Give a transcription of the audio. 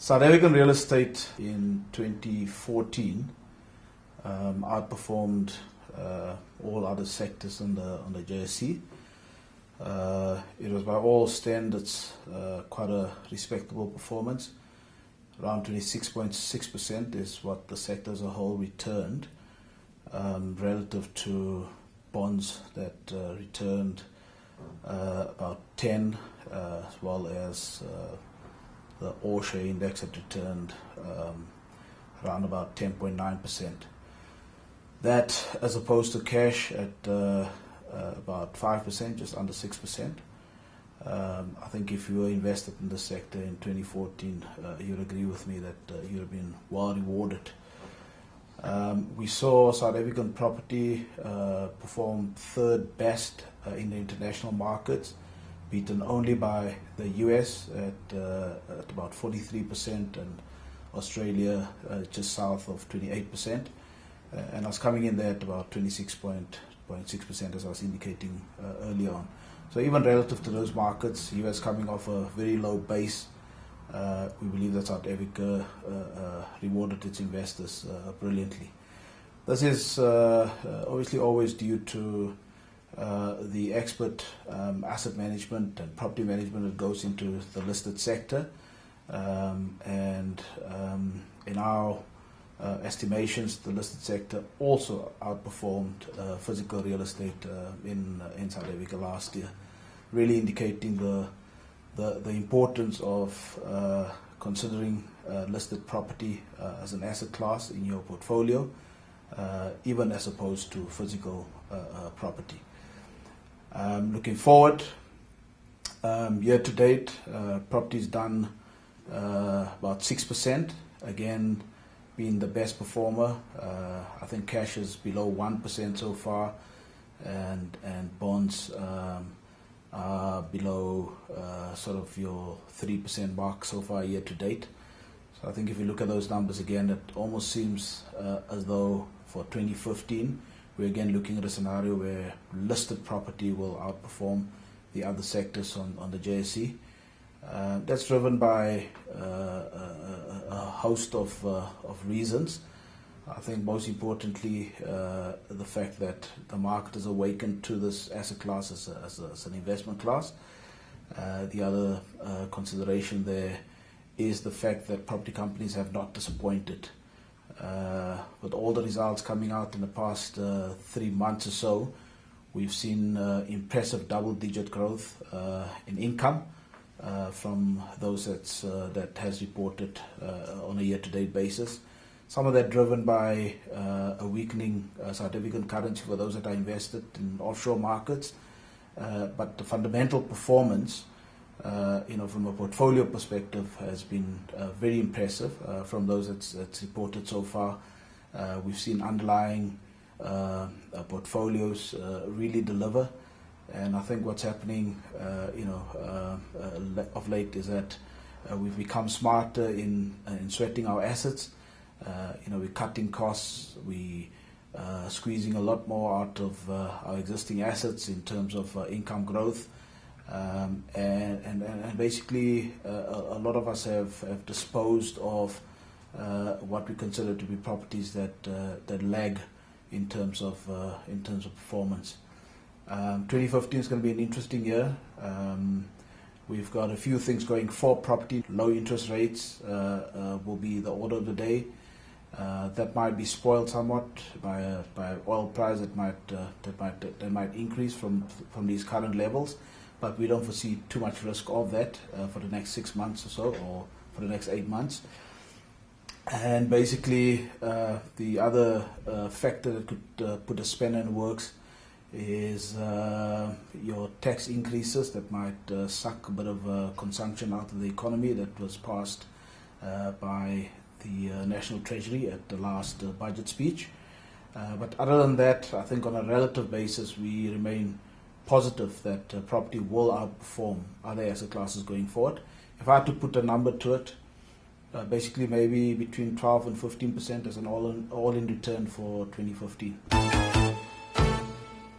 South African real estate in 2014 outperformed all other sectors on the JSE. It was by all standards quite a respectable performance. Around 26.6% is what the sector as a whole returned, relative to bonds that returned about 10, as well as the all-share index that returned around about 10.9%. That, as opposed to cash at about 5%, just under 6%. I think if you were invested in the sector in 2014, you'd agree with me that you'd have been well rewarded. We saw South African property perform third best in the international markets, beaten only by the US at about 43% and Australia just south of 28%. And I was coming in there at about 26.6%, as I was indicating earlier on. So even relative to those markets, US coming off a very low base, we believe that South Africa rewarded its investors brilliantly. This is obviously always due to the expert asset management and property management that goes into the listed sector. In our estimations, the listed sector also outperformed physical real estate in South Africa last year, really indicating the importance of considering listed property as an asset class in your portfolio, even as opposed to physical property. Looking forward, year to date, property's done about 6%, again being the best performer. I think cash is below 1% so far, and bonds are below sort of your 3% mark so far year to date. So I think if you look at those numbers again, it almost seems as though for 2015 we're again looking at a scenario where listed property will outperform the other sectors on the JSE. That's driven by a host of reasons. I think most importantly, the fact that the market has awakened to this asset class as an investment class. The other consideration there is the fact that property companies have not disappointed. With all the results coming out in the past 3 months or so, we've seen impressive double-digit growth in income from those that has reported on a year-to-date basis. Some of that driven by a weakening South African currency for those that are invested in offshore markets, but the fundamental performance, from a portfolio perspective, has been very impressive from those that's reported so far. We've seen underlying portfolios really deliver. And I think what's happening, of late is that we've become smarter in sweating our assets. We're cutting costs, we squeezing a lot more out of our existing assets in terms of income growth. And basically, a lot of us have disposed of what we consider to be properties that lag in terms of performance. 2015 is going to be an interesting year. We've got a few things going for property. Low interest rates will be the order of the day. That might be spoiled somewhat by oil price that might increase from these current levels, but we don't foresee too much risk of that for the next 6 months or so, or for the next 8 months. And basically, the other factor that could put a spanner in the works is your tax increases that might suck a bit of consumption out of the economy that was passed by the National Treasury at the last budget speech. But other than that, I think on a relative basis we remain positive that property will outperform other asset classes going forward. If I had to put a number to it, basically maybe between 12 and 15% as an all-in return for 2015.